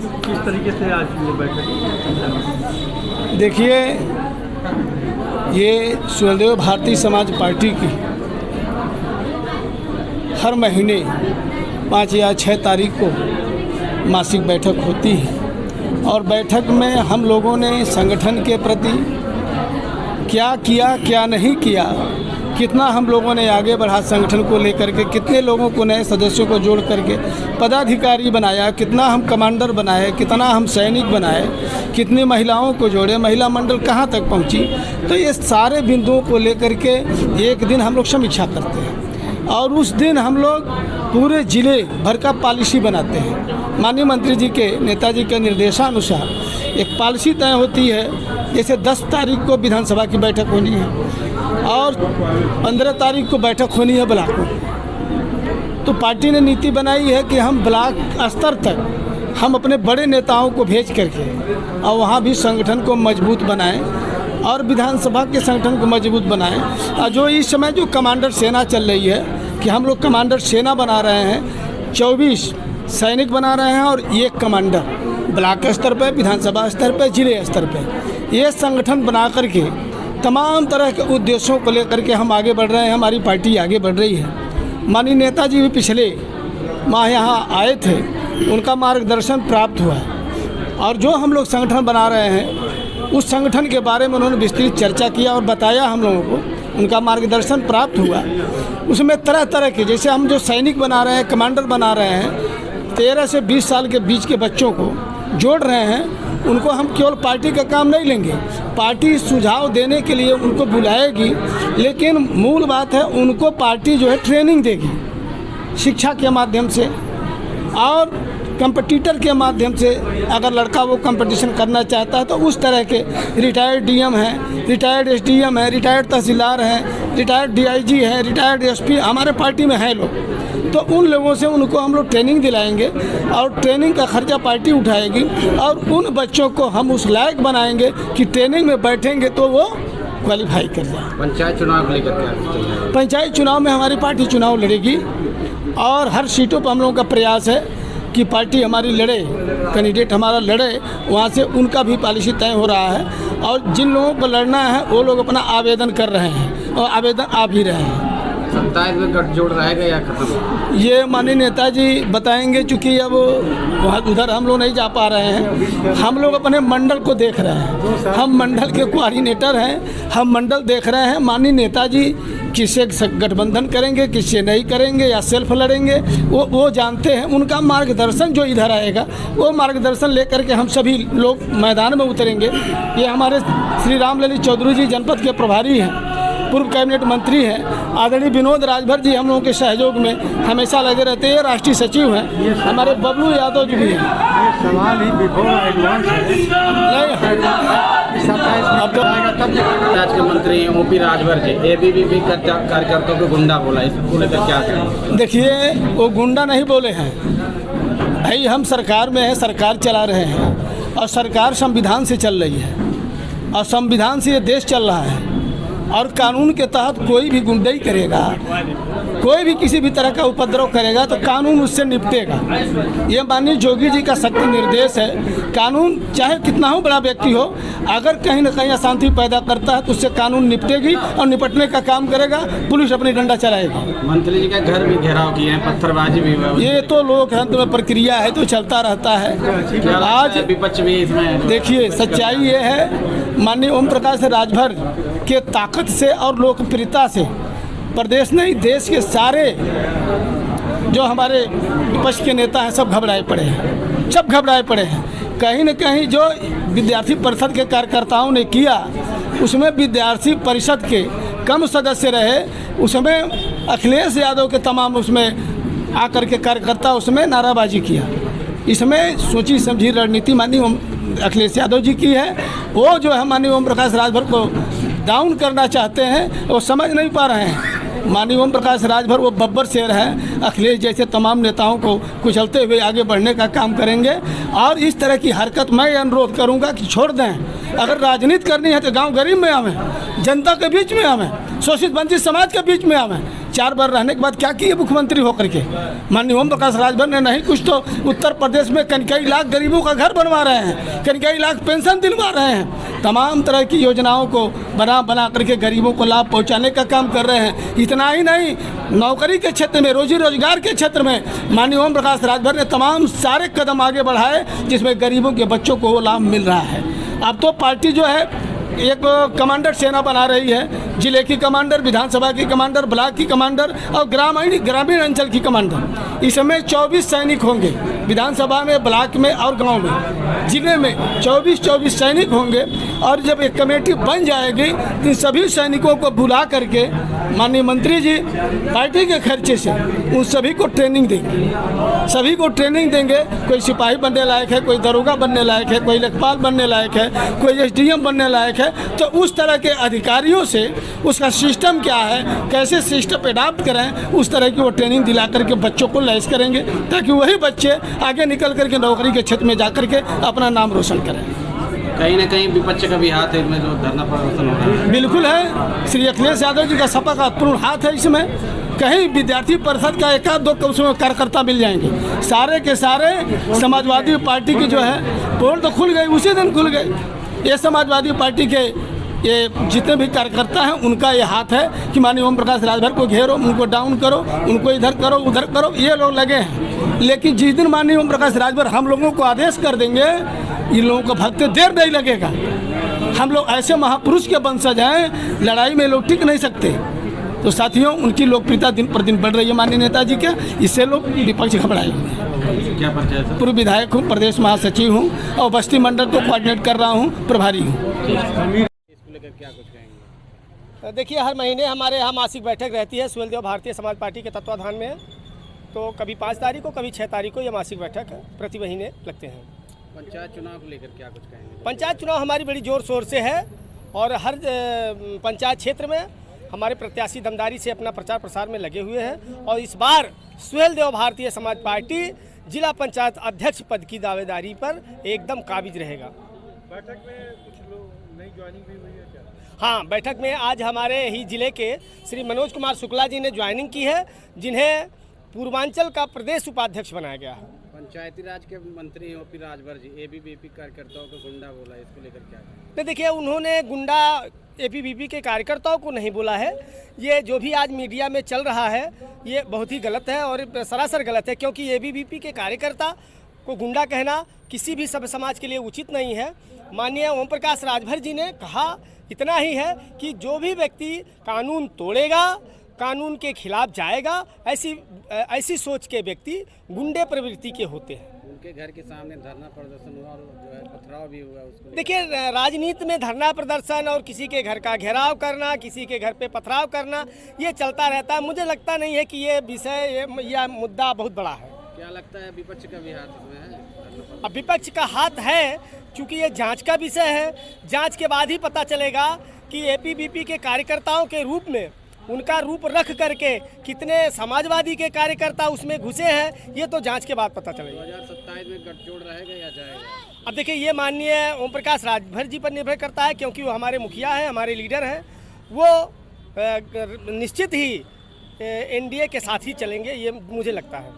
किस तरीके से आज ये बैठक? देखिए, ये सुहेलदेव भारतीय समाज पार्टी की हर महीने 5 या 6 तारीख को मासिक बैठक होती है और बैठक में हम लोगों ने संगठन के प्रति क्या किया क्या नहीं किया, कितना हम लोगों ने आगे बढ़ा संगठन को लेकर के, कितने लोगों को नए सदस्यों को जोड़ करके पदाधिकारी बनाया, कितना हम कमांडर बनाए, कितना हम सैनिक बनाए, कितनी महिलाओं को जोड़े, महिला मंडल कहाँ तक पहुँची। तो ये सारे बिंदुओं को लेकर के एक दिन हम लोग समीक्षा करते हैं और उस दिन हम लोग पूरे ज़िले भर का पॉलिसी बनाते हैं। माननीय मंत्री जी के, नेताजी के निर्देशानुसार एक पॉलिसी तय होती है। जैसे 10 तारीख को विधानसभा की बैठक होनी है और 15 तारीख को बैठक होनी है ब्लॉक में। तो पार्टी ने नीति बनाई है कि हम ब्लॉक स्तर तक हम अपने बड़े नेताओं को भेज करके और वहाँ भी संगठन को मजबूत बनाएं और विधानसभा के संगठन को मजबूत बनाएं। और जो इस समय जो कमांडर सेना चल रही है कि हम लोग कमांडर सेना बना रहे हैं, 24 सैनिक बना रहे हैं और 1 कमांडर ब्लॉक स्तर पर, विधानसभा स्तर पर, जिले स्तर पर, ये संगठन बना करके तमाम तरह के उद्देश्यों को लेकर के हम आगे बढ़ रहे हैं। हमारी पार्टी आगे बढ़ रही है। माननीय नेताजी भी पिछले माह यहाँ आए थे, उनका मार्गदर्शन प्राप्त हुआ है और जो हम लोग संगठन बना रहे हैं उस संगठन के बारे में उन्होंने विस्तृत चर्चा किया और बताया हम लोगों को, उनका मार्गदर्शन प्राप्त हुआ। उसमें तरह तरह के, जैसे हम जो सैनिक बना रहे हैं, कमांडर बना रहे हैं, 13 से 20 साल के बीच के बच्चों को जोड़ रहे हैं। उनको हम केवल पार्टी का काम नहीं लेंगे, पार्टी सुझाव देने के लिए उनको बुलाएगी, लेकिन मूल बात है उनको पार्टी जो है ट्रेनिंग देगी शिक्षा के माध्यम से और कंपटीटर के माध्यम से। अगर लड़का वो कंपटीशन करना चाहता है तो उस तरह के रिटायर्ड डीएम हैं, रिटायर्ड एसडीएम हैं, रिटायर्ड तहसीलदार हैं, रिटायर्ड डीआईजी हैं, रिटायर्ड एसपी हमारे पार्टी में हैं लोग। तो उन लोगों से उनको हम लोग ट्रेनिंग दिलाएंगे और ट्रेनिंग का खर्चा पार्टी उठाएगी और उन बच्चों को हम उस लायक बनाएंगे कि ट्रेनिंग में बैठेंगे तो वो क्वालिफाई कर जाए। पंचायत चुनाव को लेकर पंचायत चुनाव में हमारी पार्टी चुनाव लड़ेगी और हर सीटों पर हम लोगों का प्रयास है कि पार्टी हमारी लड़े, कैंडिडेट हमारा लड़े, वहाँ से उनका भी पॉलिसी तय हो रहा है और जिन लोगों को लड़ना है वो लोग अपना आवेदन कर रहे हैं और आवेदन आ भी रहे हैं। 27 में गठजोड़ रहेगा या खत्म? ये माननीय नेताजी बताएंगे, चूँकि अब वहाँ उधर हम लोग नहीं जा पा रहे हैं। हम लोग अपने मंडल को देख रहे हैं, हम मंडल के कोऑर्डिनेटर हैं, हम मंडल देख रहे हैं। माननीय नेताजी किससे गठबंधन करेंगे, किससे नहीं करेंगे या सेल्फ लड़ेंगे, वो जानते हैं। उनका मार्गदर्शन जो इधर आएगा वो मार्गदर्शन लेकर के हम सभी लोग मैदान में उतरेंगे। ये हमारे श्री राम ललित चौधरी जी जनपद के प्रभारी हैं, पूर्व कैबिनेट मंत्री हैं, आदरणीय विनोद राजभर जी हम लोगों के सहयोग में हमेशा लगे रहते हैं। राष्ट्रीय सचिव हैं हमारे बबलू यादव जी भी हैं। सवाल ही बिफोर एडवांस राज्य के मंत्री ओपी राजभर जी एबीवीपी कार्यकर्ताओं को गुंडा बोला, इसको लेकर क्या करें? देखिए, वो गुंडा नहीं बोले हैं भाई, हम सरकार में हैं, सरकार चला रहे हैं और सरकार संविधान से चल रही है और संविधान से ये देश चल रहा है और कानून के तहत कोई भी गुंडाई करेगा, कोई भी किसी भी तरह का उपद्रव करेगा तो कानून उससे निपटेगा। ये माननीय जोगी जी का सख्त निर्देश है। कानून चाहे कितना हो बड़ा व्यक्ति हो, अगर कहीं ना कहीं अशांति पैदा करता है तो उससे कानून निपटेगी और निपटने का काम करेगा, पुलिस अपनी डंडा चलाएगी। मंत्री जी का घर भी घेराव किए हैं, पत्थरबाजी भी हुआ। ये तो लोकतंत्र में प्रक्रिया है, तो चलता रहता है। आज विपक्ष भी इसमें देखिए, सच्चाई ये है माननीय ओम प्रकाश राजभर के ताकत से और लोकप्रियता से प्रदेश नहीं देश के सारे जो हमारे विपक्ष के नेता हैं सब घबराए पड़े हैं, सब घबराए पड़े हैं। कहीं न कहीं जो विद्यार्थी परिषद के कार्यकर्ताओं ने किया उसमें विद्यार्थी परिषद के कम सदस्य रहे, उसमें अखिलेश यादव के तमाम उसमें आकर के कार्यकर्ता उसमें नाराबाजी किया। इसमें सोची समझी रणनीति माननीय अखिलेश यादव जी की है। वो जो है माननीय ओम प्रकाश राजभर को डाउन करना चाहते हैं, वो समझ नहीं पा रहे हैं। माननीय ओम प्रकाश राजभर वो बब्बर शेर है, अखिलेश जैसे तमाम नेताओं को कुचलते हुए आगे बढ़ने का काम करेंगे। और इस तरह की हरकत मैं अनुरोध करूंगा कि छोड़ दें। अगर राजनीति करनी है तो गांव गरीब में आवें, जनता के बीच में आवें, शोषित वंचित समाज के बीच में आवें। 4 बार रहने के बाद क्या किए मुख्यमंत्री होकर के? माननीय ओम प्रकाश राजभर ने नहीं कुछ तो उत्तर प्रदेश में कई लाख गरीबों का घर बनवा रहे हैं, कई लाख पेंशन दिलवा रहे हैं, तमाम तरह की योजनाओं को बना करके गरीबों को लाभ पहुंचाने का काम कर रहे हैं। इतना ही नहीं, नौकरी के क्षेत्र में, रोजी रोजगार के क्षेत्र में माननीय ओम प्रकाश राजभर ने तमाम सारे कदम आगे बढ़ाए, जिसमें गरीबों के बच्चों को वो लाभ मिल रहा है। अब तो पार्टी जो है एक कमांडर सेना बना रही है, जिले की कमांडर, विधानसभा की कमांडर, ब्लॉक की कमांडर और ग्रामीण अंचल की कमांडर। इसमें 24 सैनिक होंगे, विधानसभा में, ब्लॉक में और गांव में। जिले में 24 सैनिक होंगे और जब एक कमेटी बन जाएगी तो सभी सैनिकों को बुला करके माननीय मंत्री जी पार्टी के खर्चे से उन सभी को ट्रेनिंग देंगे, सभी को ट्रेनिंग देंगे। कोई सिपाही बनने लायक है, कोई दरोगा बनने लायक है, कोई लेखपाल बनने लायक है, कोई SDM बनने लायक है। तो उस तरह के अधिकारियों से उसका सिस्टम क्या है, कैसे सिस्टम अडाप्ट करें, उस तरह की वो ट्रेनिंग दिला करके बच्चों को लैस करेंगे, ताकि वही बच्चे आगे निकल करके नौकरी के क्षेत्र में जा करके अपना नाम रोशन करें। कहीं ना कहीं विपक्ष का भी हाथ है इसमें, जो धरना प्रदर्शन हो रहा है। बिल्कुल है, श्री अखिलेश यादव जी का सपा का पूर्ण हाथ है इसमें। कहीं विद्यार्थी परिषद का 1-2 उसमें कार्यकर्ता मिल जाएंगे, सारे के सारे समाजवादी पार्टी की जो है पोल तो खुल गई, उसी दिन खुल गई। ये समाजवादी पार्टी के ये जितने भी कार्यकर्ता हैं उनका ये हाथ है कि माननीय ओम प्रकाश राजभर को घेरो, उनको डाउन करो, उनको इधर करो, उधर करो, ये लोग लगे हैं। लेकिन जिस दिन माननीय ओम प्रकाश राजभर हम लोगों को आदेश कर देंगे, इन लोगों को भगते देर नहीं लगेगा। हम लोग ऐसे महापुरुष के वंशज हैं, लड़ाई में लोग टिक नहीं सकते। तो साथियों, उनकी लोकप्रियता दिन पर दिन बढ़ रही है माननीय नेताजी के, इससे लोग विपक्ष घबराए हुए हैं। क्या परिचय है? पूर्व विधायक हूँ, प्रदेश महासचिव हूँ और बस्ती मंडल को कोऑर्डिनेट कर रहा हूँ, प्रभारी हूँ। क्या कुछ कहेंगे? देखिए, हर महीने हमारे यहाँ मासिक बैठक रहती है सुहेल देव भारतीय समाज पार्टी के तत्वाधान में। तो कभी 5 तारीख को, कभी 6 तारीख को ये मासिक बैठक प्रति महीने लगते हैं। पंचायत चुनाव को लेकर क्या कुछ कहेंगे? पंचायत चुनाव हमारी बड़ी जोर शोर से है और हर पंचायत क्षेत्र में हमारे प्रत्याशी दमदारी से अपना प्रचार प्रसार में लगे हुए हैं। और इस बार सुहेल देव भारतीय समाज पार्टी जिला पंचायत अध्यक्ष पद की दावेदारी पर एकदम काबिज रहेगा। बैठक में कुछ लोग नई ज्वाइनिंग भी हुई है क्या? हाँ, बैठक में आज हमारे ही जिले के श्री मनोज कुमार शुक्ला जी ने ज्वाइनिंग की है, जिन्हें पूर्वांचल का प्रदेश उपाध्यक्ष बनाया गया है। पंचायती राज के मंत्री OP राजभर जी ABVP कार्यकर्ताओं को गुंडा बोला, इसको लेकर क्या कहेंगे? तो देखिए, उन्होंने गुंडा ABVP के कार्यकर्ताओं को नहीं बोला है। ये जो भी आज मीडिया में चल रहा है ये बहुत ही गलत है और सरासर गलत है, क्योंकि ABVP के कार्यकर्ता को गुंडा कहना किसी भी सभ्य समाज के लिए उचित नहीं है। माननीय ओम प्रकाश राजभर जी ने कहा इतना ही है कि जो भी व्यक्ति कानून तोड़ेगा, कानून के खिलाफ जाएगा, ऐसी सोच के व्यक्ति गुंडे प्रवृत्ति के होते हैं। उनके घर के सामने धरना प्रदर्शन हुआ और जो है पथराव भी हुआ, उसको देखिए, राजनीति में धरना प्रदर्शन और किसी के घर का घेराव करना, किसी के घर पे पथराव करना, ये चलता रहता है। मुझे लगता नहीं है कि ये विषय या मुद्दा बहुत बड़ा है। क्या लगता है विपक्ष का भी हाथ इसमें है? अब विपक्ष का हाथ है, क्योंकि ये जांच का विषय है। जांच के बाद ही पता चलेगा कि ABVP के कार्यकर्ताओं के रूप में उनका रूप रख करके कितने समाजवादी के कार्यकर्ता उसमें घुसे हैं, ये तो जांच के बाद पता चलेगा। 2027 में गठजोड़ रहेगा या जाएगा? अब देखिए, ये माननीय ओम प्रकाश राजभर जी पर निर्भर करता है, क्योंकि वो हमारे मुखिया हैं, हमारे लीडर हैं। वो निश्चित ही NDA के साथ ही चलेंगे, ये मुझे लगता है।